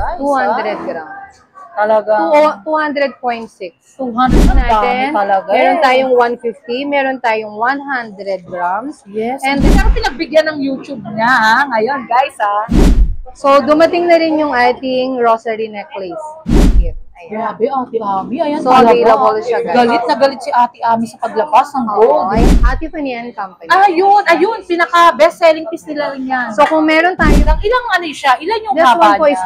guys. 200 grams. Talagang 200.6. 200 natin. talaga. Meron tayong 150, meron tayong 100 grams. Yes. And pero pinagbigyan ng YouTube niya ngayon, guys so dumating na rin yung ating rosary necklace. Ayan. Grabe, Ate Ami. Ayan So available siya, guys. Galit na galit si Ate Ami sa paglabas ng gold. Ate Fanian Company. Ayun. Pinaka best selling piece nila rin yan. So kung meron tayo Ilang ano siya? Ilan yung this haba one po niya? is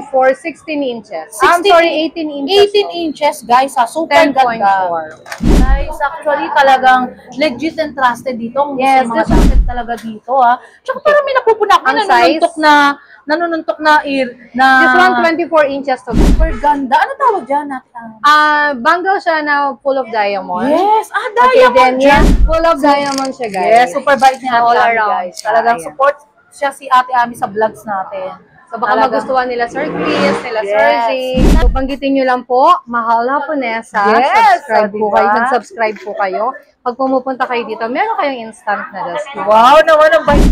10.4, 16 inches. 18 inches. 18 inches, guys. Super ganda. 10.4. Guys, actually talagang legit and trusted dito. Yes, mga trusted talaga dito Tsaka parang may napupunak Ang size? nanununtok na This one 24 inches to. Super ganda. Ano tawag dyan? Bangle siya na full of diamond. Yes. Okay, Diamond then dyan. full of diamond siya, guys. Yes, super bait niya All Ate Ami, around guys. siya. Talagang Ayan. support siya si Ate Ami sa vlogs natin. So baka magustuhan nila Sir Chris, nila Sir J. So banggitin nyo lang po, Mahal Haponesa. Yes, Subscribe po diba? kayo. Nag-subscribe po kayo. Pag pumupunta kayo dito, meron kayong instant na rescue. Wow, naman ang bait.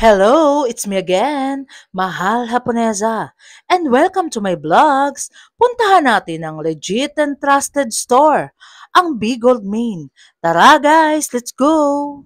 Hello, it's me again, Mahal Haponesa, and welcome to my vlogs. Puntahan natin ang legit and trusted store, ang Big Gold Main. Tara guys, let's go!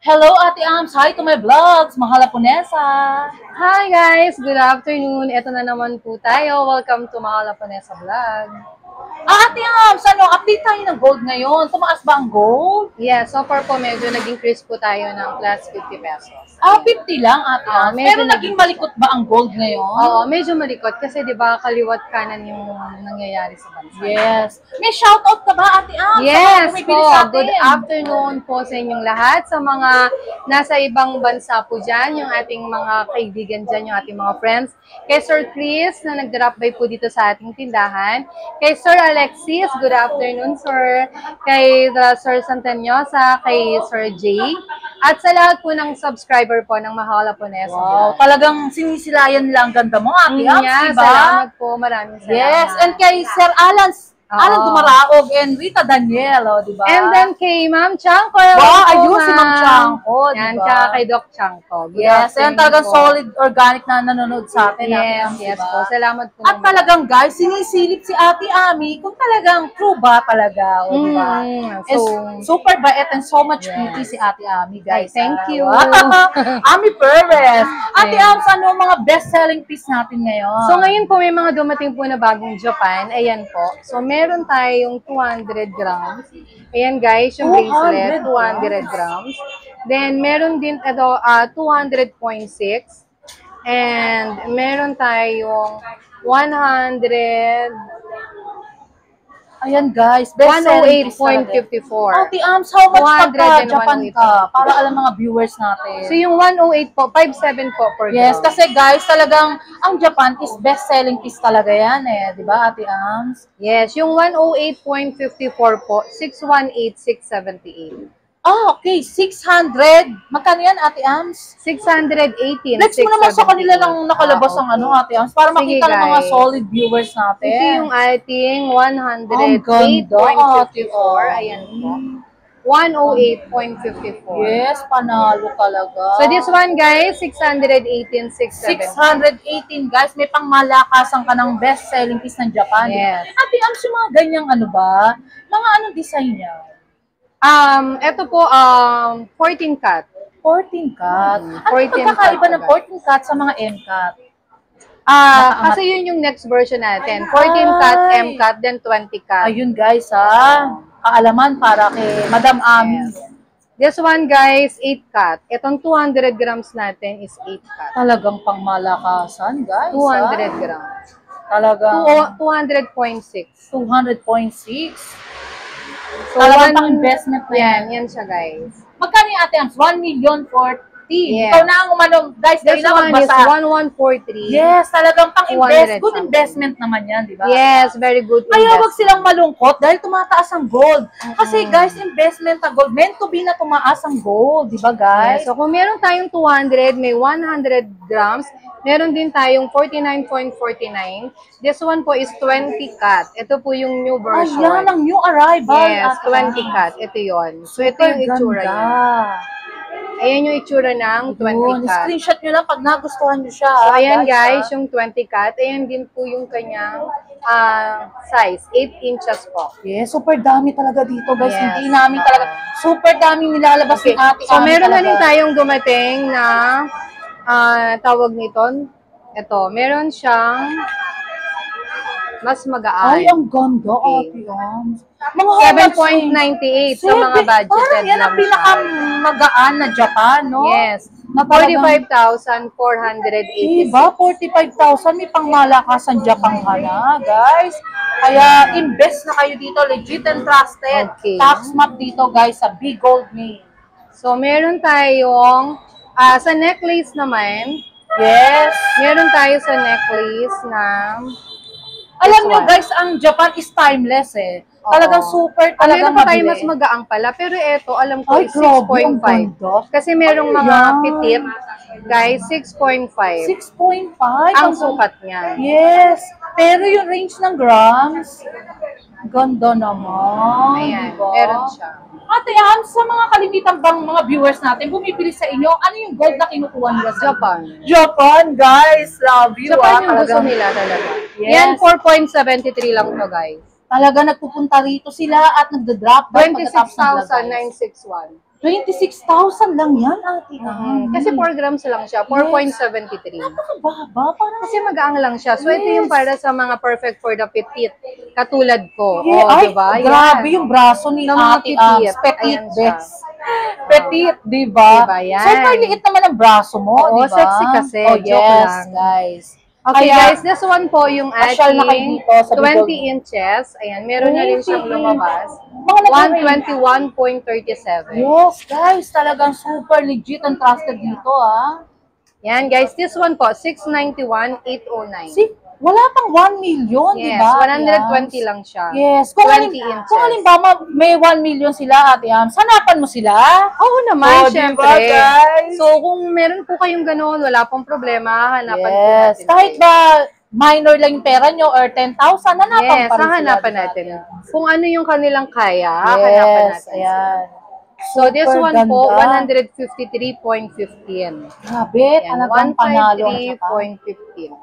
Hello Ate Ams, hi to my vlogs, Mahal Haponesa. Hi guys, good afternoon. Ito na naman po tayo. Welcome to Mahal Haponesa Vlog. Ate Ams, update tayo ng gold ngayon. Tumaas ba ang gold? Yeah, so far po medyo nag-increase po tayo ng plus 50 pesos. 50 lang Ate Ams. Pero naging malikot ba ang gold ngayon? Oo, medyo malikot kasi di ba kaliwat kanan yung nangyayari sa bansa. Yes. May shoutout ka ba Ate Ams? Yes po. Good afternoon po sa inyong lahat. Sa mga nasa ibang bansa po dyan, yung ating mga kaibigan dyan, yung ating mga friends. Kay Sir Chris na nag-drop by po dito sa ating tindahan. Kay Sir Alexis, good afternoon Sir. Kay Sir Santanyosa, kay Sir Jay. At sa lahat po ng subscriber po ng Mahal Haponesa. Wow, talagang sinisilayan lang ganda mo Ate Ams, diba? Salamat po, maraming salamat. Yes, and kay Sir Alan Dumaraog and Rita Daniel, diba? And then kay Ma'am Chanko. Ayun si Ma'am Chanko, yan, diba? Tsaka kay Doc Chanko. Yes, and talagang solid organic na nanonood sa atin. Yes, diba? po. Salamat po. At talagang guys, sinisilip si Ate Ami kung talagang true ba talaga, diba? So, super bait and so much beauty si Ate Ami, guys. Thank you. Ami Perez. Ate Ams, ano ang mga best-selling piece natin ngayon? So ngayon po may mga dumating po na bagong Japan. Ayan po. So meron tayong 200 grams. Ayan guys, yung bracelet, 200 grams. Then meron din ito 200.6. And meron tayong 100. Ayan guys, best-selling piece 108.54. Ate Ams, how much 200 and Japan ka? Para alam mga viewers natin. So yung 108 po, 57 po per Yes, gram. kasi guys, talagang ang Japan is best-selling piece talaga yan di ba Ate Ams? Yes, yung 108.54 po, 618,678. Okay, 600. Magkano yan Ate Ams? 618. Let's mo naman sa kanila lang nakalabas ang Ate Ams para Sige, makita ng mga guys. solid viewers natin. Ito yung ating Ang ganda, 108.54. Ayan po. 108.54. Yes, panalo talaga. So this one guys, 618,678. 618 guys, may pangmalakasan ka ng best-selling piece ng Japan. Yes. Ate Ams, yung mga ganyang ano ba? Mga anong design niya? Ito po, 14 cut. 14 cut. Ano 14 pagkakaiba cut ng 14 cut sa mga M cut? Kasi yun yung next version natin. 14 cut, M cut, then 20 cut. Ayun guys kaalaman para kay Madam Ami. Yes. This one guys, 8 cut. Itong 200 grams natin is 8 cut. Talagang pangmalakasan guys 200 grams. Talagang 200.6. 200.6. So, Talagang pang investment na yan. Yan siya guys. Magkano yung Ate Ams? 1,040,000 15. Yes. Ikaw na ang umanong. Guys, kayo This na one is magbasa. 1143. Yes, talagang pang-invest. 200 Good something. investment naman yan, di ba? Yes, very good Kaya wag investment. silang malungkot dahil tumataas ang gold. Kasi guys, investment na gold. Meant to be na tumaas ang gold, di ba guys? Yes. So kung meron tayong 200, may 100 grams, meron din tayong 49.49. This one po is 20 cut. Ito po yung new version. Ayan, ang new arrival. Yes, 20 cut. Ito yon. So ito yung itsura niya. Ayan yung itsura ng 20 cut. Screenshot nyo lang pag nagustuhan nyo siya. So ayan guys, yung 20 cut. Ayan din po yung kanyang size. 8 inches po. Yes, super dami talaga dito guys. Yes. Hindi namin talaga, super daming nilalabas Okay. ni ate. So meron na rin tayong dumating na tawag nito. Ito, meron siyang mas magaan. Ay, ang ganda, ate. Mga 7.98 sa mga budgeted parang yan ang lang siya. pinakamagaan na Japan, no? Yes. Na talagang- 45,486. Diba? 45,000. May pangmalakasan Japan ka na, guys. Kaya, invest na kayo dito. Legit and trusted. Okay. Tax map dito, guys, sa Big Gold Name. So, meron tayong, sa necklace naman, Yes. meron tayo sa necklace na, Alam this nyo, one. guys, ang Japan is timeless eh. Oo. Talagang super, talagang meron pa tayo mabili. mas magaang pala, pero ito, alam ko, Ay, is grabe, ang 6.5. ganda. Kasi merong Ano mga yan? pitit, guys, 6.5. 6.5. Ang sukat niya. Yes. Pero yung range ng grams, ganda naman. Ayan, diba? meron siya. Ate Ann, sa mga kalimitan bang mga viewers natin, bumibili sa inyo, ano yung gold na kinukuha nila sa Japan. Japan, guys. Love you. Japan yung gusto Talagang- nila talaga. Yes. Yan, 4.73 lang to, guys. Talaga nagpupunta rito sila at nagda-drop by pagkatapos ng vlog, guys. 26,961. 26,000 lang yan, Ate Ann. Kasi 4 grams lang siya, 4.73. Napakababa. Parang Kasi magaang lang siya. So, ito yung para sa mga perfect for the petite. Katulad ko. yeah, Oh, ay, diba? grabe Yan. yung braso ni Ng mga Ate Ann. petite. Petite, Ayan siya. bes. Petite, di ba? Diba, yan. Super liit naman ang braso mo, Oo, di ba? sexy kasi. Oh, Joke yes, lang. guys. Okay, Kaya, guys, this one po yung pasyal na kayo ating dito sa 20 Bicol. inches. Ayan, meron na rin siyang lumabas. Mga nag-range. 121.37. Yes, guys, talagang super legit and trusted dito, ah. Yan, guys, this one po, 691,809. See, wala pang 1 million, di Yes, ba? 120 Yes. lang siya. Yes. 20 inches. Kung halimbawa may 1 million sila, Ate Am, sanapan mo sila? Oo naman, Oh, di syempre. ba, guys? So, kung meron po kayong gano'n, wala pong problema, hanapan po Yes. natin. Kahit ba minor lang yung pera nyo or 10,000, hanapan Yes, pa rin sila. hanapan di ba? natin. Kung ano yung kanilang kaya, Yes, hanapan natin. ayan. So, this Super one po, ganda. 153.15. Grabe, talagang panalo ang Japan. 153.15.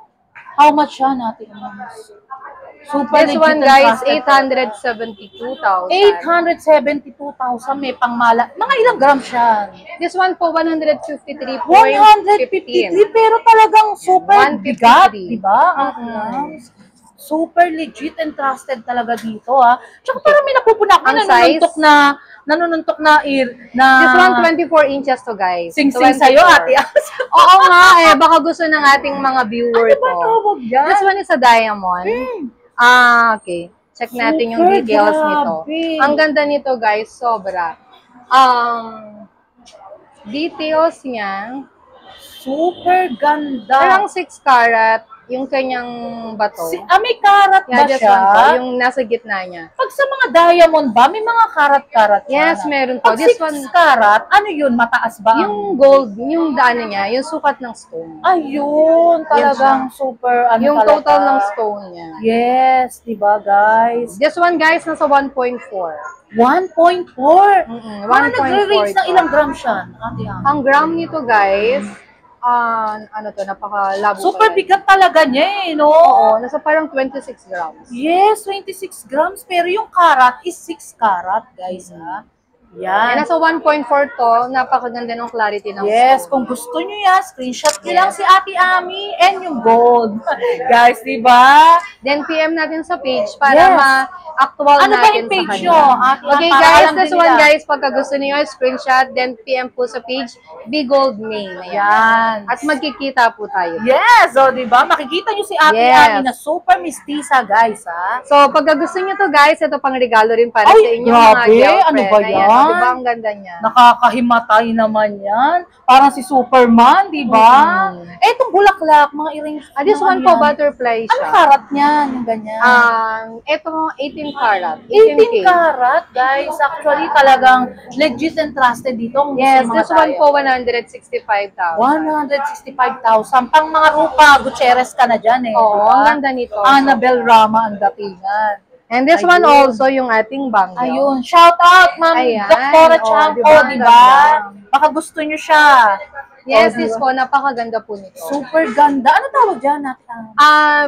How much yan, Ate Am? Super This legit one, and guys, trusted. 872,000. 872,000 may pangmala. Mga ilang grams yan? This one po, 153.15. 153, pero talagang super 153. bigat, di ba? Super legit and trusted talaga dito, ah. Tsaka parang may napupuna ako, Ang size? nanununtok na This one, 24 inches to, guys. sing-sing 24. sa'yo, Ate As. Oo nga, baka gusto ng ating mga viewer Ano ba ko. tawag yan? This one is a diamond. Okay. Check natin yung Super details nito. grabe. Ang ganda nito, guys, sobra. Details niya, Super ganda. parang 6 karat yung kanyang bato. May karat ba Yeah, this siya? one po, yung nasa gitna niya. Pag sa mga diamond ba, may mga karat-karat siya? Yes, meron po. Pag This 6 one, karat, ano yun? Mataas ba? yung gold, yung daan niya, yung sukat ng stone. Ayun, talagang super, ano Yung talaga. total ng stone niya. Yes, di ba guys? This one, guys, nasa 1.4. 1.4. Mga 1.4 nagre-range ng ito. ilang grams siya? Ate Am? Ang gram nito, guys, napakalabo. Super pala. bigat talaga niya eh, no? Oo, nasa parang 26 grams. Yes, 26 grams. Pero yung karat is 6 karat, guys, ha? Yan. Nasa 1.4 to, napakaganda ng clarity ng Yes, stone. kung gusto nyo yan, screenshot nyo lang si Ate Ami and yung gold. Guys, di ba? Then PM natin sa page para Yes. ma-actual Ano ba natin yung page sa kanya. nyo? Ate Ann, Okay para guys, alam this din one nila. guys, pagka gusto niyo screenshot, then PM po sa page, Big Gold Name. Ayan. Yan. At magkikita po tayo. Yes, o di ba? Makikita nyo si Ate Yes. Ami na super mistisa, guys, ha? So, pagka gusto niyo to guys, ito pang regalo rin para Ay, sa inyong mga grabe. girlfriend. Ano ba Ayan, yan? naman. Diba? Ang ganda niya. Nakakahimatay naman yan. Parang si Superman, di ba? Etong bulaklak, mga earrings. This one po, butterfly siya. Ano karat niyan? Yung ganyan. Ito, 18 karat. 18 karat, guys. Actually, talagang legit and trusted dito. Yes, this one po, 165,000. 165,000. Pang mga Rupa Gutierrez ka na dyan eh. Oo, diba? ang ganda nito. Annabelle Rama ang datingan. And this one also, yung ating bangle. Ayun. Shout out, Ma'am Dr. Chanko, di ba? Baka gusto nyo siya. Yes, this po, napakaganda po nito. Super ganda. Ano tawag dyan?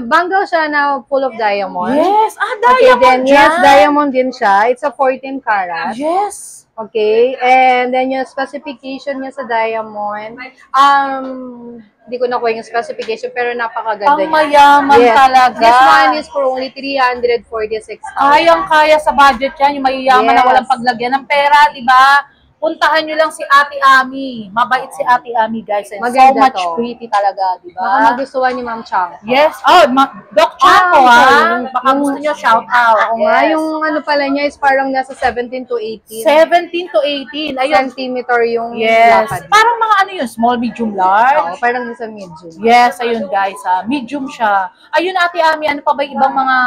Bangle siya na full of diamond. Yes. Okay, Diamond then, dyan. yes, diamond din siya. It's a 14 karat. Yes. Okay, and then yung specification niya sa diamond, hindi ko nakuha yung specification, pero napakaganda niya. Pangmayaman talaga. This one is for only 346,000. Kayang-kaya sa budget yan, yung mayayaman na walang paglagyan ng pera, di ba? Puntahan nyo lang si Ate Ami. Mabait si Ate Ami, guys. And so much pretty talaga, di ba? Baka magustuhan ni Ma'am Chang. Yes. Doc Chanko, Baka gusto nyo shout out. Oo nga, yung ano pala niya is parang nasa 17 to 18. 17 to 18. Ayun. Centimeter yung lakad. Parang mga ano yun, small, medium, large. Oo, parang nasa medium. Yes, ayun guys. Medium siya. Ayun, Ate Ami, ano pa ba ibang mga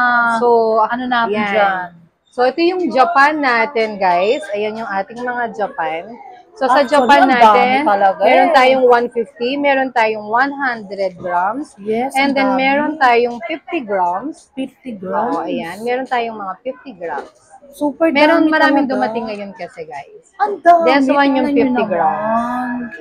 ano natin dyan? So, ito yung Japan natin, guys. Ayan yung ating mga Japan. So, sa Japan natin, meron tayong 150, meron tayong 100 grams, and then meron tayong 50 grams. 50 grams? Oo, ayan. Meron tayong mga 50 grams. Super dami meron maraming dumating ngayon kasi, guys. Ang dami. This one yung 50 grams.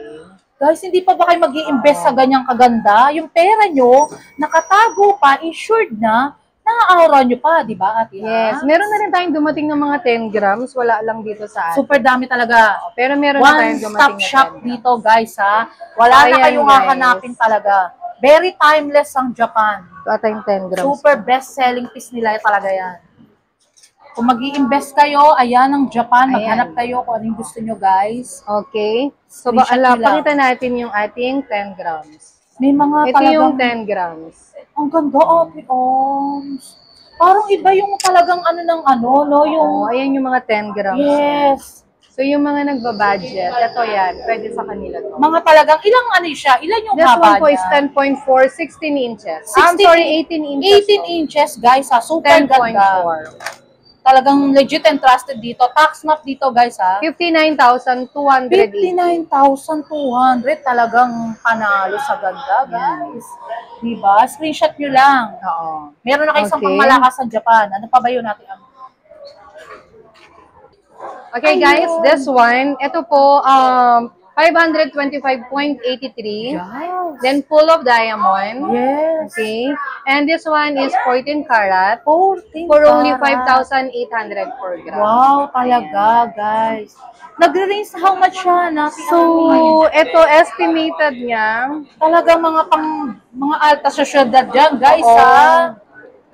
Guys, hindi pa ba kayo mag-i-invest sa ganyang kaganda? Yung pera nyo, nakatago pa, insured na, na-aura nyo pa, di ba, Ate? Yes. Meron na rin tayong dumating ng mga 10 grams. Wala lang dito sa atin. Super dami talaga. Pero meron na tayong dumating na 10 One-stop shop dito, guys, ha? Wala na kayong hahanapin talaga. Very timeless ang Japan. Wala tayong 10 grams. Super best-selling piece nila talaga yan. Kung mag-i-invest kayo, ayan ang Japan. Maghanap kayo kung anong gusto nyo, guys. Okay. So, pakita natin yung ating 10 grams. May mga ito talagang, yung 10 grams. Ang ganda, Ate Oms. Parang iba yung talagang ano ng ano, no? Yung, ayan yung mga 10 grams. Yes. So, yung mga nagbabudget, ito yan, pwede sa kanila to. Mga talagang, ilang ano siya? Ilan yung haba niya? This one po is 10.4, 16 inches. 18 inches. 18 inches, guys, ha? Super ganda. 10.4. Talagang legit and trusted dito. Tax map dito, guys, ha? 59,200. 59,200. Talagang panalo sa ganda, guys. Diba? Screenshot nyo lang. Oo. Meron na kayo isang pangmalakas sa Japan. Ano pa ba yun natin? Okay, guys. This one, ito po, 525.83. Yes. Then full of diamond. Yes. Okay. And this one is 14 karat. 14 for only 5,800 per gram. Wow, talaga, guys. Nagre-range how much siya? So, ito estimated niya. Talaga mga alta sosyedad dyan, guys, ha?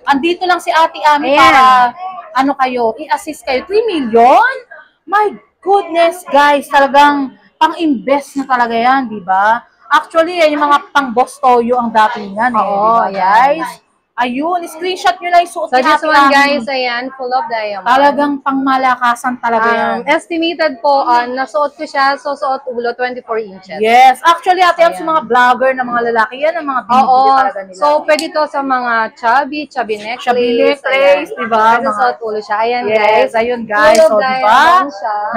Andito lang si Ate Ami para, ano kayo, i-assist kayo. 3 million? My goodness, guys. Talagang, pang-invest na talaga yan, di ba? Actually, yan yung mga pang-boss toyo ang datingan, eh. Oo, diba, guys? Ayun, screenshot nyo lang yung suot ni Ate Ami. So, this one, guys, ayan, full of diamond. Talagang pangmalakasan talaga yan. Estimated po, nasuot ko siya, so suot ulo, 24 inches. Yes. Actually, Ate Ami, sa mga vlogger na mga lalaki, yan ang mga binibili talaga nila. So, pwede to sa mga chubby necklace. Chubby necklace, di ba? Pwede suot ulo siya. Ayan, guys. Ayun, guys. So, di ba?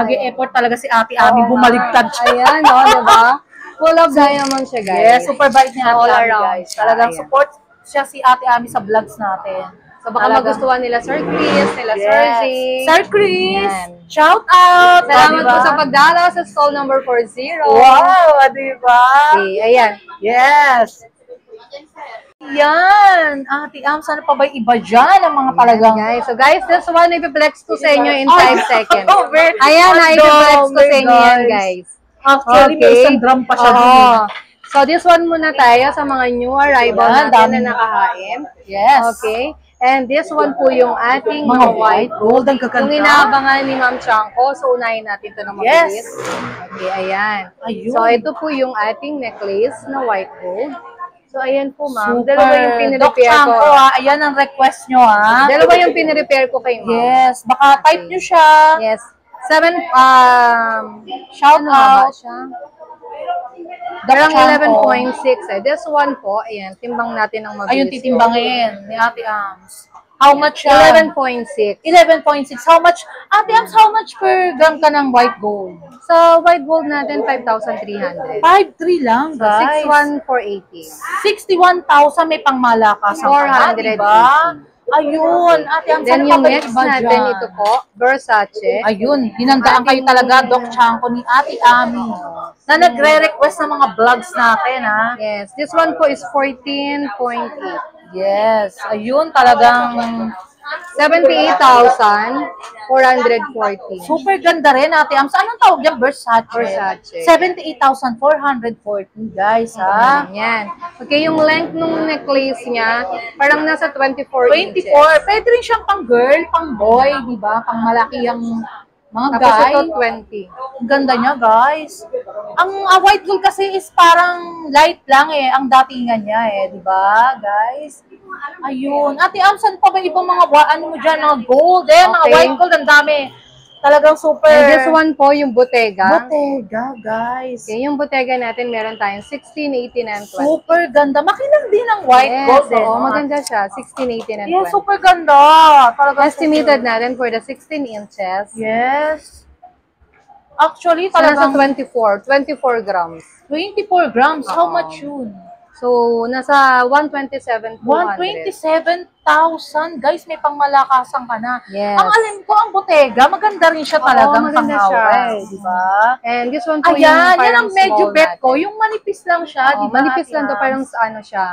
Nag-e-effort talaga si Ate Ami, bumaligtad siya. Ayan, di ba? Full of diamond siya, guys. Yes, super bait niya, Ate Ami, guys. Talagang ayan. support siya si Ate Ami sa vlogs natin. So, baka magustuhan nila Sir Chris, nila Sir Z. Sir Chris, shout out! Salamat po sa pagdalaw sa stall number 40. Wow, di ba? Okay, ayan. Yes. Yan. Ate Am, sana pa ba iba dyan ang mga talagang... Guys. So guys, this one, ipiplex ko sa inyo in 5 seconds. Ayan, ipiplex ko sa inyo yan, guys. Actually, may isang drum pa siya dun. So, this one muna tayo sa mga new arrival natin na nakahain. Yes. Okay. And this one po yung ating mga white gold. Ang gaganda. Yung inaabangan ni Ma'am Chanko. So, unahin natin ito ng mabilis. Yes. Okay, ayan. Ayun. So, ito po yung ating necklace na white gold. So, ayan po, ma'am. Super. Dalawa yung pinrepair ko. Chanko, ayan ang request nyo, ha? Dalawa yung pinrepair ko kay ma'am. Yes. Baka type nyo siya. Yes. Shout out. Darang Chanko. 11.6 eh. This one po, ayan, timbang natin ang mabilis. Ayun, titimbangin ni Ate Ams. How much siya? 11.6. 11.6. How much? Ate Ams, how much per gram ka ng white gold? So, white gold natin, 5,300. 5.3 lang, guys. 61,480. 61,000 may pangmalakas. 480. Diba? Ayun, Ate Ams, Then ano yung pa ba next iba natin, dyan? ito po, Versace. Ayun, hinandaan kayo talaga, Doc Chanko ni Ate Ami, na nagre-request ng mga vlogs natin, ha? Yes, this one po is 14.8. Yes, ayun, talagang 78,440. super ganda rin, Ate Ams. Anong tawag yan? Versace. Versace. 78,440, guys, ha? Yan. Okay, yung length ng necklace niya, parang nasa 24 inches. 24. Pwede rin siyang pang girl, pang boy, di ba? Pang malaki ang mga Tapos guy. ito, 20. Ang ganda niya, guys. Ang white gold kasi is parang light lang eh, ang datingan niya eh, di ba, guys? Ayun. Ate Am, saan pa ba ibang mga ano mo dyan, mga gold eh, mga Okay. white gold, ang dami. Talagang super. And this one po, yung Bottega. Bottega, guys. Okay, yung Bottega natin, meron tayong 16, 18, and 20. Super ganda. Makilang din ang white Yes, gold eh. oo, no? maganda siya. 16, 18, and 20. Yes, super ganda. Talagang Estimated natin for the 16 inches. Yes. Actually, So, nasa talagang 24 grams. 24 grams. How Oo. much yun? So, nasa 127,200. 127,000. Guys, may pangmalakasan ka na. Yes. Ang alam ko, ang Bottega, maganda rin siya talagang maganda pang-away. siya. Di ba? And this one po Ayan, yung yan parang ang medyo small bet natin. ko. Yung manipis lang siya, di ba? Manipis lang to, parang sa ano siya.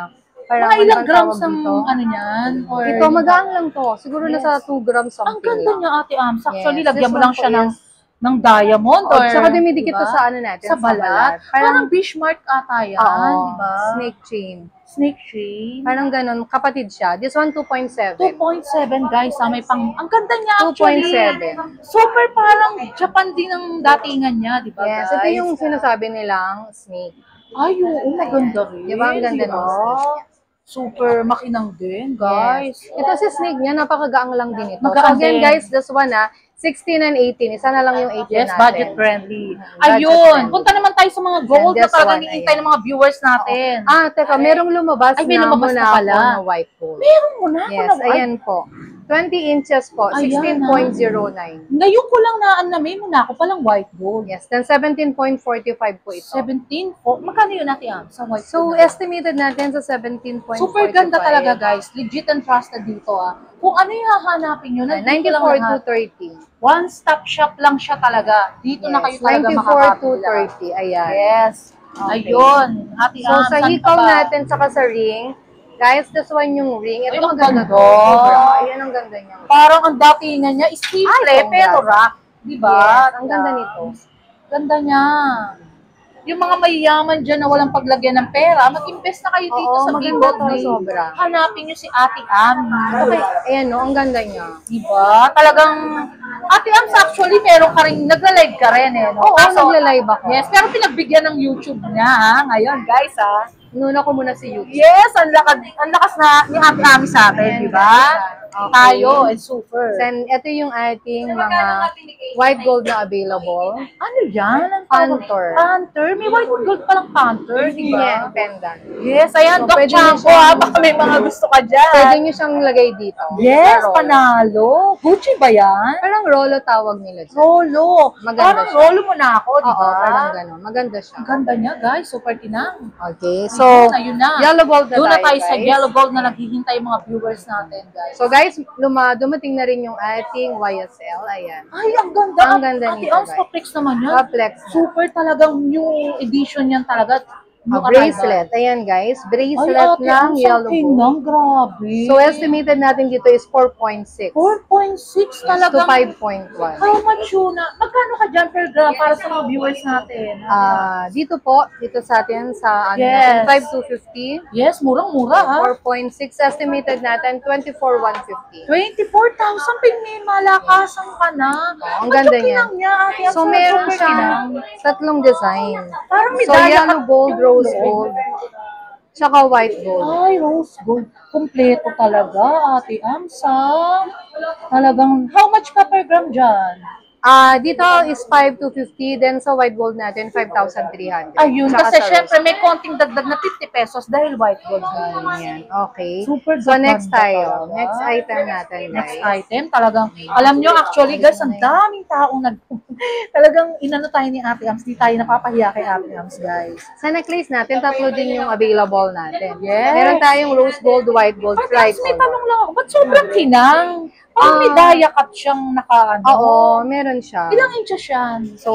Parang Mga ilang ano bang grams tawag ang dito? ano niyan? Or, Ito, magaan lang to. Siguro Yes. nasa 2 grams something ang ganda lang. niya, Ate Ams. Actually, Yes, lagyan this mo one lang po siya is- ng diamond. Oh, Or, tsaka dumidikit diba? to sa ano natin, Sa balat. Parang Bismarck ata yan, Oo, di ba? snake chain. Snake chain. Parang ganun, kapatid siya. This one, 2.7. 2.7 guys, may pang, ang ganda niya actually. 2.7. Super parang Japan din ang datingan niya, di ba Yes, guys? ito yung sinasabi nilang snake. Ay, oo, maganda rin. Di ba? Ang ganda Diba? ng snake. Super makinang din, guys. Yes. Ito si snake niya, napakagaang lang din ito. Magaan So again din. guys, this one 16 and 18. Isa na lang yung 18 Yes, natin. budget friendly. Budget Ayun, friendly. punta naman tayo sa mga gold And na this talagang one, niintay ayan. ng mga viewers natin. Teka, merong lumabas Ay, may na lumabas na muna pala. ako na white gold. Meron mo na ako Yes, na white. ayan po. 20 inches po, Ayan, 16.09. Ngayon ko lang na may muna ako palang white gold. Yes, then 17.45 po ito. 17 po. Magkano yun natin sa white So, gold? na? estimated natin sa 17.45. Super ganda talaga, guys. Legit and trusted dito, Kung ano yung hahanapin nyo, nandito lang 94 lahat. to 30. One-stop shop lang siya talaga. Dito na kayo talaga 94 to makakabila. 30. Ayan. Yes. Okay. Ayun. Ate So, Am, sa saan hikaw ka ba? natin, saka sa ring, guys, this one yung ring. Ito Ay, ang maganda ganda. to. Sobra. Ayan ang ganda niya. Parang ang datingan niya is simple, Ay, ang pero ganda. rock. Diba? Yes, ang ganda nito. Ganda niya. Yung mga mayayaman dyan na walang paglagyan ng pera, mag-invest na kayo dito Oo, sa maganda Bigot to, Day. sobra. Hanapin nyo si Ate Am. Okay, ayan no, ang ganda niya. Diba? Talagang, Ate Am, actually, meron ka rin, nagla-live ka rin eh. No? Oo, nagla-live ako. Yes, pero pinagbigyan ng YouTube niya, ngayon, guys, Inuna ko muna si YouTube. Yes, ang lakas na ni Ate Ami sa akin, di ba? Okay. Tayo, it's super. Then, ito yung ating mga white gold na available. Ano yan? Ang Panther. Panther? May white gold palang panther, di Yeah, ba? pendant. Yes, ayan, So, Doc pwede nyo Chanko, siyang- baka may mga gusto ka dyan. Pwede nyo siyang lagay dito. Yes, Sa roll. panalo. Gucci ba yan? Parang rolo tawag nila dyan. Rolo. Maganda Parang siya. rolo mo na ako, di Oo, ba? parang gano'n. Maganda siya. Ang ganda niya, guys. Super tinang. Okay, so, Ayun na. yellow gold na Doon na tayo sa guys. yellow gold na naghihintay yung mga viewers natin, guys. So guys, dumating na rin yung ating YSL. Ayan. Ay, ang ganda. Ang ganda Ate nito, Ang guys. pa-flex naman yan. Pa-flex na. Super talagang new edition yan talaga. New Bracelet. Ayan guys, arrival. bracelet Ay, Ate ng Ang, yellow sakin gold. lang. Grabe. So estimated natin dito is 4.6 4.6 to talaga. 5.1. How much yun na? Magkano ka dyan per gram para sa mga viewers natin? Dito po, dito sa atin sa ano, Yes. 5 to 50. Yes, murang-mura ha. 4.6 estimated natin 24,150. 24,000 may malakasan ka na. ang ganda okay niya. lang niya, Ate Ang. So Super meron kinang. siyang tatlong design. Parang So medalya yellow ka- gold, rose gold, tsaka white gold. Ay, rose gold. Kompleto talaga, Ate Amsa. Talagang, how much ka per gram dyan? Dito is 5,250, then sa white gold natin, 5,300. Ayun, Tsaka kasi sa syempre rose. may konting dagdag na 50 pesos dahil white gold. Yan, okay. Super So, next gaganda tayo. talaga. Next item natin, Next guys. item, talagang, alam nyo actually guys, ang daming taong talagang inano tayo ni Ate Ams, di tayo napapahiya kay Ate Ams guys. Sa necklace natin, tatlo din yung available natin. Yes. Meron tayong rose gold, white gold, Ate Ams, may tricolor. tanong lang ako, ba't sobrang kinang? Parang may daya cut siyang nakaano. Oo, meron siya. Ilang inches yan? So,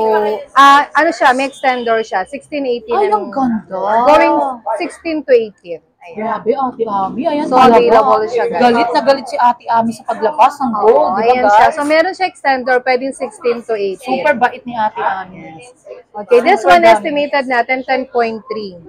ano siya, may extender siya, 16, 18. Ay, and ang ganda. Going 16 to 18. Ayan. Grabe, Ate Ami. Ayan So, talaga. available siya, guys. Galit na galit si Ate Ami sa paglabas ng gold. Oo, Di ba, ayan guys? siya. So, meron siya extender, pwedeng 16 to 18. Super bait ni Ate Ami. Okay, this Super one dami. estimated natin 10.3.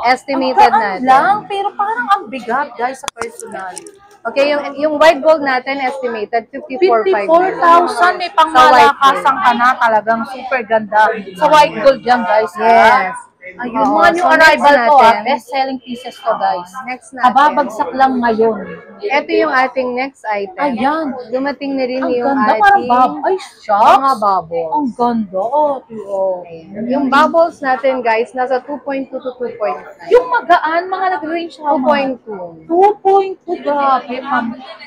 Estimated Ang natin. lang, pero parang ang bigat, guys, sa personal. Okay, yung white gold natin estimated 54,500. 54,000, may pangmalakasan ka na, talagang super ganda. Sa white gold yan, guys. Yes. Ayun, Oo, mga new so arrival next to, natin. best-selling pieces to, guys. Next natin. Kababagsak lang ngayon. Ito yung ating next item. Ayan. Dumating na rin Ang yung ganda, parang ating Ay, shucks. mga bubbles. Ang ganda. Oh. Ayan. Yung bubbles natin, guys, nasa 2.2 to 2.9. Yung magaan, mga nag-range how much? 2.2. 2.2, grabe.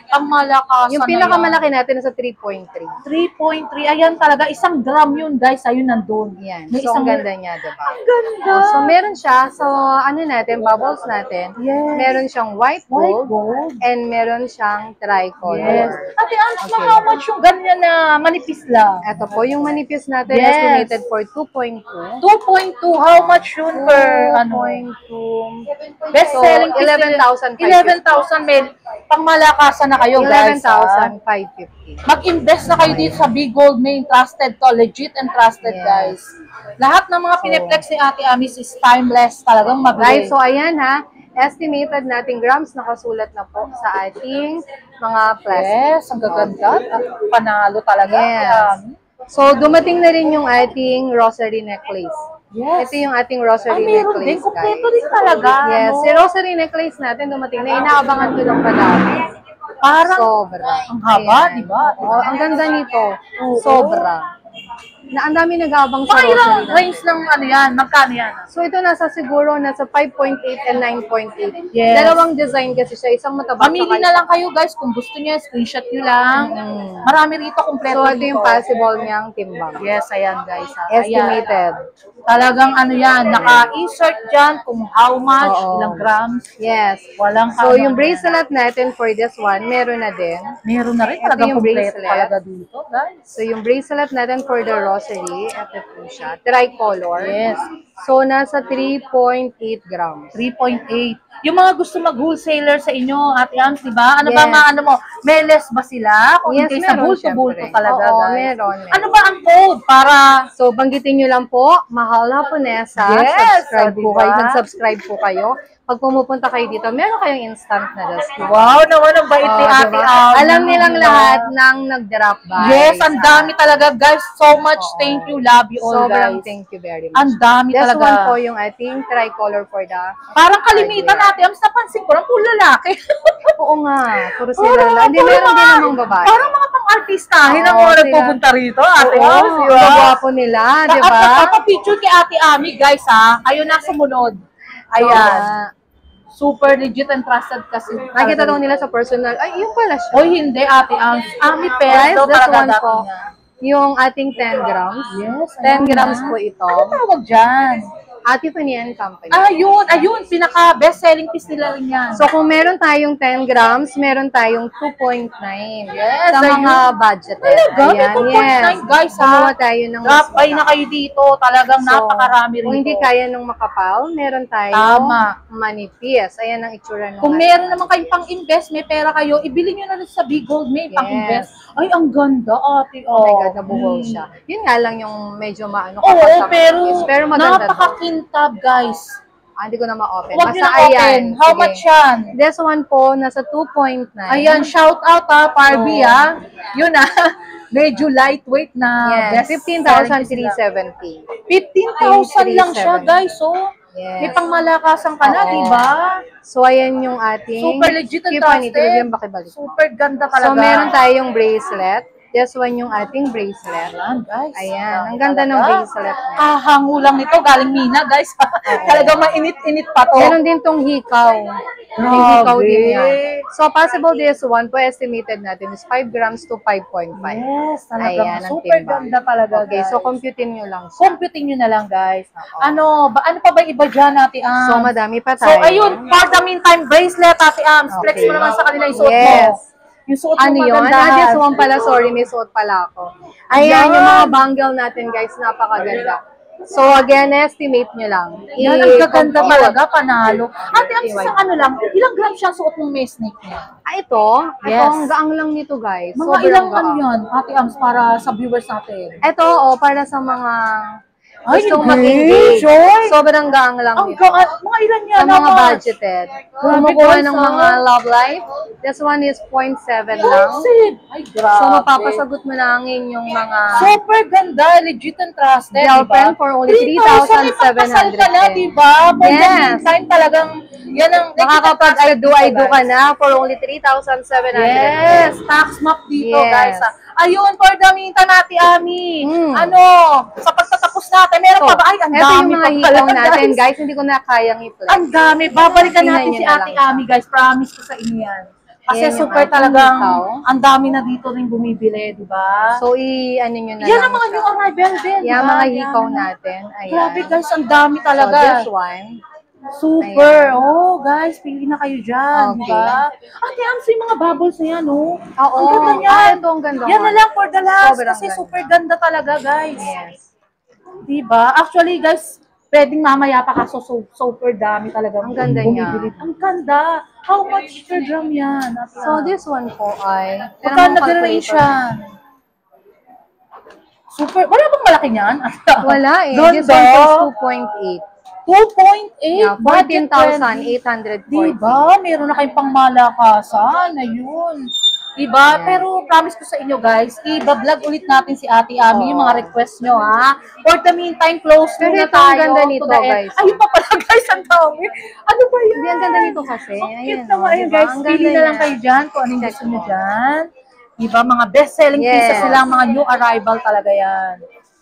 Pangmalakasan Yung pinakamalaki natin nasa 3.3. 3.3. Ayan talaga. 1 gram yun, guys. Ayun, nandun. Yan. May So, isang ang ganda niya, diba? Ang ganda. So, meron siya. So, ano natin, bubbles natin. Yes. Meron siyang white White gold. gold. And meron siyang tricolor. Yes. Ate Ans, how much yung ganyan na manipis lang? Ito po, yung manipis natin Yes. estimated for 2.2. 2.2. How much yun per, ano? 2.2. Best So, selling 11,550. 11,000 may pangmalakasan na kayo, guys. 11,550. Mag-invest na kayo dito sa Big Gold Main. Trusted to. Legit and trusted, Yes. guys. Lahat ng mga piniplex ni Ate Amis is timeless. Talagang Right, mag-rate. so ayan ha, estimated nating grams nakasulat na po sa ating mga plastic. Yes, ang gaganda. At panalo talaga. Yes. Ate Ami. So, dumating na rin yung ating rosary necklace. Yes. Ito yung ating rosary Meron din. necklace, guys. Kompleto din talaga. Yes, no? si rosary necklace natin dumating na. Inaabangan ko ng madami. Parang Sobra. ang haba, Ayan. di ba? Oh, ang ganda nito. Oo. Sobra. Na ang dami nag-aabang sa Mga ilang rosary necklace. range ng ano yan? Magkano yan? So, ito nasa siguro nasa 5.8 and 9.8. Yes. Dalawang design kasi siya. Isang mataba. Mamili na lang kayo, guys. Kung gusto niyo, screenshot nyo lang. Marami rito, kompleto So, ito dito. yung possible niyang timbang. Yes, ayan, guys. Estimated. Talagang ano yan, naka-insert dyan kung how much, Oo. ilang grams. Yes. Walang So, ano yung yan. bracelet natin for this one, meron na din. Meron na rin Ito talagang yung kompleto bracelet. talaga dito, guys. So, yung bracelet natin for the rosary, ito po siya. Tricolor. Yes. So, nasa 3.8 grams. 3.8. Yung mga gusto mag-wholesaler sa inyo, Ate Ams, di ba? Ano ba Yes. mga ano mo? May less ba sila? Kung Yes, in case sa meron, bulto-bulto syempre. talaga, Oo, guys. meron. Ano ba ang code para... So, banggitin nyo lang po, Mahal Haponesa. Yes, Subscribe po diba? kayo. Mag-subscribe po kayo. Pag pumupunta kayo dito, meron kayong instant na discount. Wow, naman ang bait ni Oh, Ate diba? Ams. Alam nilang Diba? lahat ng nag-drop by. Yes, ang dami talaga, guys. So much thank you, love you all, Sobrang guys. thank you very much. Ang dami This talaga. one po yung ating tricolor for the... Parang kalimitan natin. Ams, napansin ko lang, puro lalaki. Oo nga, puro Puro, sila lang. Hindi, puro meron din mga- namang babae. Parang mga pang-artistahin ang Oo, mga sila. nagpupunta rito, Ate Oo, Ams. di ba? ang gwapo nila, di ba? At papapicture kay Ate Ami, guys, ha? Kayo na sumunod. Ayan. Super legit and trusted kasi. Nakita daw nila sa personal. Ay, yun pala siya. Oy, hindi, Ate Ams. Ami Guys, Peso, this talaga one dati po. niya. Yung ating 10 grams. Yes, 10 ayun grams na. po ito. Ano tawag dyan? Ate Panian Company. Ayun, pinaka best-selling piece nila rin yan. So, kung meron tayong 10 grams, meron tayong 2.9 Yes, sa ayun. mga budgeted. Talaga, may Ayan, 2.9, guys, ha? Kumuha tayo ng Drop mas by na kayo dito. Talagang So, napakarami rito. Kung hindi kaya nung makapal, meron tayong Tama. manipis. Ayan ang itsura ng Kung meron naman kayong pang-invest, may pera kayo, ibili nyo na rin sa Big Gold, may Yes. pang-invest. Ay, ang ganda, ate. Oh my God, nabuhol siya. Yun nga lang yung medyo maano Oo, kapag sa pero manipis. Pero maganda to. napaka-kintab, guys. Hindi ko na ma-open. Huwag nyo Basta na open. ayan. How Sige. much yan? This one po, nasa 2.9. Ayan, shout out ha, Barbie So, ha. Yun ha. Medyo lightweight na. Yes, best 15,370. 15,000 lang siya, 370. guys. So, Yes. may pangmalakasan ka na, Oo. di ba? So, ayan yung ating... Super legit and Keep on it. trusted. Baki-balik. Super ganda talaga. So, meron tayong bracelet. This one yung ating bracelet. Ayan, guys. Ayan, ang ganda ng bracelet niya. Kahango lang nito, galing Mina, guys. Talaga mainit-init pa to. Meron din tong hikaw. May hikaw din yan. So, possible this one po, estimated natin is 5 grams to 5.5. Yes, talaga. Ayan, ang Super timbang. ganda talaga, Okay, guys. so computein nyo lang siya. Computing nyo na lang, guys. Ano pa ba iba dyan, Ate Ams? So, madami pa So, tayo. ayun, for the meantime, bracelet, Ate Ams. Flex mo naman sa kanila yung suot mo. Yes. Yung suot mo Ano yun? magandahan. This one pala, sorry, may suot pala ako. Ayan, yung mga bangle natin, guys, napakaganda. So, again, estimate nyo lang. Yan, ang gaganda talaga, panalo. Ate Ams, isang ano lang, ilang gram siya suot mong may snake niya? Ito, Yes. ang gaang lang nito, guys. Mga Sobrang ilang gaang. ano yan, Ate Ams, para sa viewers natin? Ito, para sa mga Ay, gustong great, mag-engage. Joy! Sobrang gaang lang Ang nito. mga ilan yan? Sa mga naman? budgeted. Grabe, Kumukuha guys, ng ah. mga love life. This one is 0.7 lang. Ay, grabe. So, mapapasagot mo na ang inyong mga Super ganda, legit and trusted, gel diba? pen for only 3,700. ka na, diba? For the Yes. meantime, talagang, yan ang makakapag-I do ka na for only 3,700. Yes, tax map dito, Yes. guys. Ayun, for the meantime, Ate Ami. Mm. Ano, sa pagtatapos natin, meron pa ba? Ay, ang Ito dami yung mga pa hikaw pala, natin, guys. Hindi ko na kayang i-flex. Ang dami. Babalikan Tingnan natin nyo si na Ate lang siya. Ami, guys. Promise ko sa inyo yan. Kasi Ayan yung super ating talagang, hikaw. ang dami na dito rin bumibili, di ba? So, ano nyo na Yan lang ang mga siya. new arrival din, Yan, diba? mga Yan. hikaw natin. Ayan. Grabe, guys. Ang dami So, talaga. this one. Super. Oh, guys, pili na kayo dyan, Okay. di ba? Ate Ams, yung mga bubbles na yan, oh. Oo. Ang ganda niyan. Ito ang ganda. Yan na lang for the last Sobrang kasi ganda. super ganda talaga, guys. Yes. Di ba? Actually, guys, pwedeng mamaya pa kaso super dami talaga. Ang ganda niya. bumibili. Ang ganda. How much per gram yan? Ate So, Ams? this one po ay... Magkano nag-range yan? Super. Wala bang malaki niyan? Wala eh. Ganda. This one is 2.8. 2.8? Yeah, budget 14,840. Diba? Meron na kayong pangmalakasan. Ayun. Diba? Pero promise ko sa inyo guys, i-vlog ulit natin si Ate Ami, yung mga request nyo ha. For the meantime, close Pero muna ito, ang tayo. ganda to nito, the end. guys. Ayun pa pala guys, ang dami. Ano ba yan? Hindi, ang ganda nito kasi. Ang Ayan, cute naman. Ayun diba? guys, Ang pili ganda na lang niya. kayo dyan kung anong Check gusto nyo mo. dyan. Diba? Mga best-selling Yes. pieces sila, mga new arrival talaga yan.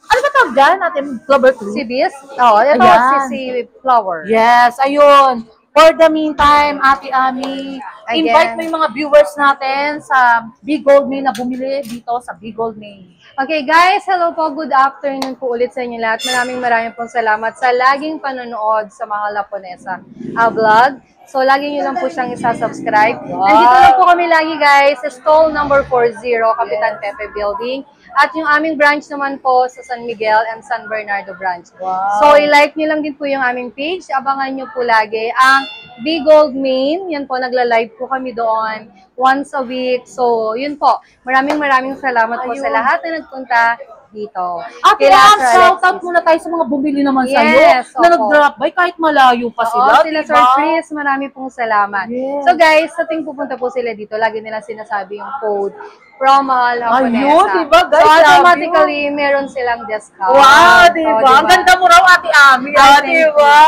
Ano ba tawag dyan? Ating Clover Crew? Si Bis? Oo, ito Ayan. si Flower. Yes, ayun. For the meantime, Ate Ami, Again. invite mo yung mga viewers natin sa Big Gold Main na bumili dito sa Big Gold Main. Okay guys, hello po. Good afternoon po ulit sa inyo lahat. Maraming pong salamat sa laging panonood sa mga Laponesa vlog. So, lagi nyo lang po siyang isa-subscribe. Nandito lang po kami lagi guys sa stall number 40, Kapitan Pepe Building. At yung aming branch naman po sa San Miguel and San Bernardo branch. Wow. So, i-like nyo lang din po yung aming page. Abangan nyo po lagi ang Big Gold Main. Yan po, nagla-live po kami doon once a week. So, yun po. Maraming salamat po sa lahat na nagpunta dito. Ate Kila Am, Sir shoutout Alexis. muna tayo sa mga bumili naman Yes, sa'yo na opo. nag-drop by kahit malayo pa sila, Oo, sila diba? Sir Chris, marami pong salamat. Yes. So guys, sa tuwing pupunta po sila dito, lagi nila sinasabi yung code from Laponesa. Ayun, diba, guys? So Sabi automatically, meron silang discount. Wow, diba? So, Ang ganda mo raw, Ate Ami. Ay, thank Diba?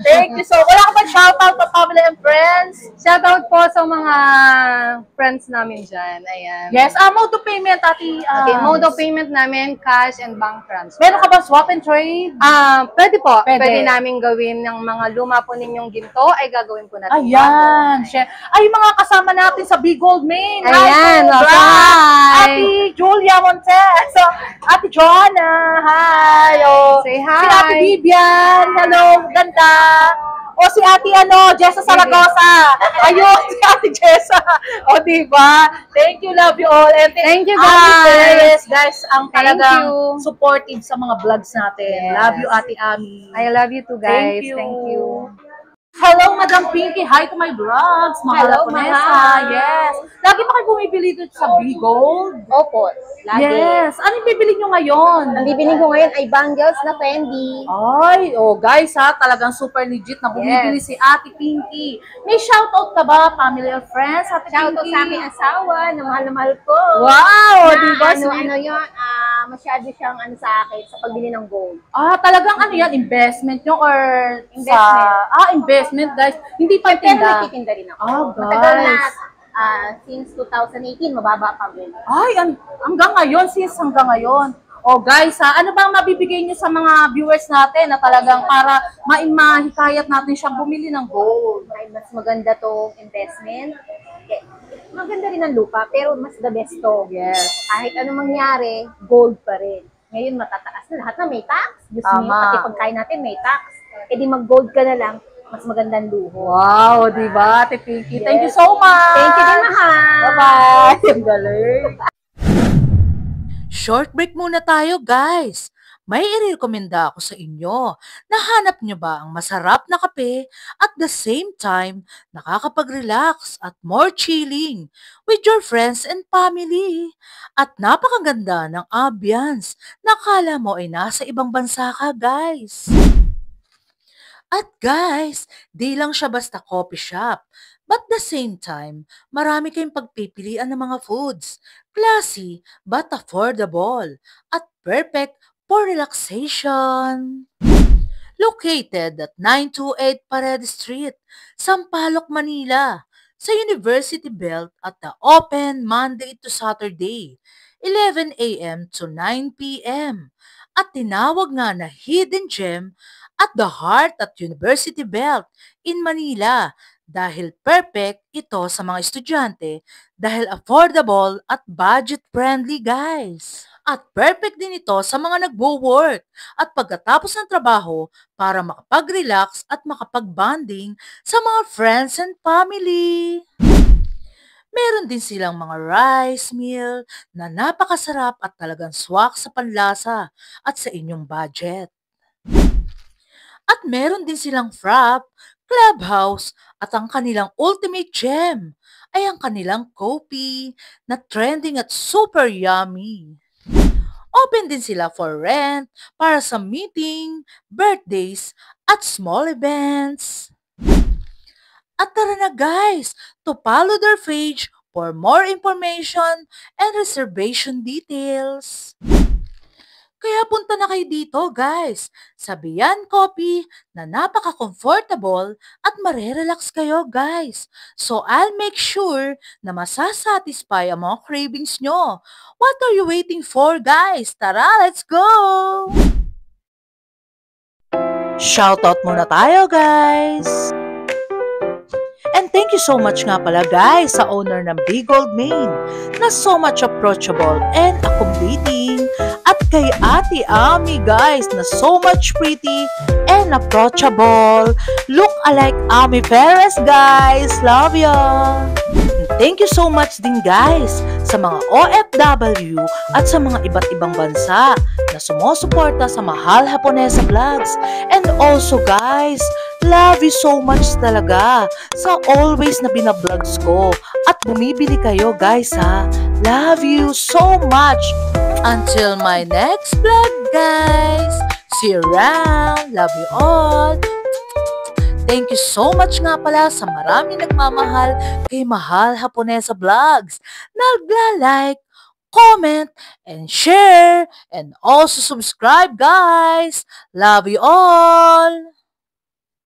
Thank you so much. Wala ka ba shoutout to family and friends? Shoutout po sa mga friends namin dyan. Ayan. Yes, mode of payment, Ate. Okay, mode of payment namin, cash and bank transfer. Meron ka ba swap and trade? Pwede po. Pwede. Pwede namin gawin ng mga luma po ninyong ginto, ay gagawin po natin. Ayan. Ay, mga kasama natin sa Big Gold Main. Ayan, Hi, hi. Ate Julia Montes. So, Ate Joanna. Hi. Oh. Say Si hi. Ate Vivian. Hello. Ganda. O si Ate Jessa Saragosa. Ayun, si Ate Jessa. O, diba? Thank you, love you all. And Thank you, Ate guys. Perez, guys, ang Thank talagang you. supportive sa mga vlogs natin. Yes. Love you, Ate Ami. I love you too, guys. Thank you. Thank you. Hello, Madam Pinky. Hi to my vlogs. Hello, Laponesa. mahal. Yes. Lagi pa kayo bumibili dito sa Big Gold? Opo, lagi. Yes. Ano yung bibili nyo ngayon? Ang bibili ko ngayon ay bangles na Fendi. Ay, oh guys ha, talagang super legit na bumibili si Ate Pinky. May shoutout ka ba, family or friends, Ate Shoutout Pinky? sa aking asawa na mahal ko. Wow, Na, di ba? ano yun, masyado siyang sa akin sa pagbili ng gold. Talagang ano yan, investment nyo or Investment. investment guys. Hindi pa Pero tinda. nagtitinda rin ako. Guys. Matagal na, Since 2018, mababa pa rin. Ay, hanggang ngayon, hanggang ngayon. Oh guys, ano bang mabibigay niyo sa mga viewers natin na talagang para mahikayat natin siyang bumili ng gold? Ay, mas maganda tong investment. Maganda rin ang lupa, pero mas the best to. Yes. Kahit anong mangyari, gold pa rin. Ngayon, matataas na. Lahat na may tax. Gusto niyo, Tama. pati pagkain natin may tax. E di mag-gold ka na lang, mas magandang luho. Wow, di ba, Ate Pinky? Yes. Thank you so much! Thank you din, mahal! Bye-bye! Ang galing! Short break muna tayo, guys. May irekomenda ako sa inyo. Nahanap nyo ba ang masarap na kape at the same time nakakapag-relax at more chilling with your friends and family? At napakaganda ng ambience na akala mo ay nasa ibang bansa ka, guys. At guys, di lang siya basta coffee shop. But the same time, marami kayong pagpipilian ng mga foods. Classy but affordable at perfect for relaxation. Located at 928 Paredes Street, Sampaloc, Manila, sa University Belt at the open Monday to Saturday, 11 a.m. to 9 p.m. At tinawag nga na Hidden Gem at the heart at University Belt in Manila dahil perfect ito sa mga estudyante dahil affordable at budget-friendly, guys. At perfect din ito sa mga nagwo-work at pagkatapos ng trabaho para makapag-relax at makapag-bonding sa mga friends and family. Meron din silang mga rice meal na napakasarap at talagang swak sa panlasa at sa inyong budget. At meron din silang frap, clubhouse at ang kanilang ultimate gem ay ang kanilang coffee na trending at super yummy. Open din sila for rent para sa meeting, birthdays at small events. At tara na guys, to follow their page for more information and reservation details. Kaya punta na kayo dito guys, sa Bian Coffee na napaka-comfortable at marerelax kayo guys. So I'll make sure na masasatisfy ang mga cravings nyo. What are you waiting for guys? Tara, let's go! Shoutout muna tayo guys! And thank you so much nga pala guys sa owner ng Big Gold Main na so much approachable and accommodating at kay Ate Ami guys na so much pretty and approachable. Look alike Ami Perez guys. Love ya! And thank you so much din guys sa mga OFW at sa mga iba't ibang bansa na sumusuporta sa Mahal Haponesa Vlogs. And also guys, love you so much talaga sa always na binablogs ko at bumibili kayo guys ha. Love you so much. Until my next vlog guys. See you around. Love you all. Thank you so much nga pala sa marami nagmamahal kay Mahal Haponesa Vlogs. Nagla-like, comment, and share, and also subscribe guys. Love you all.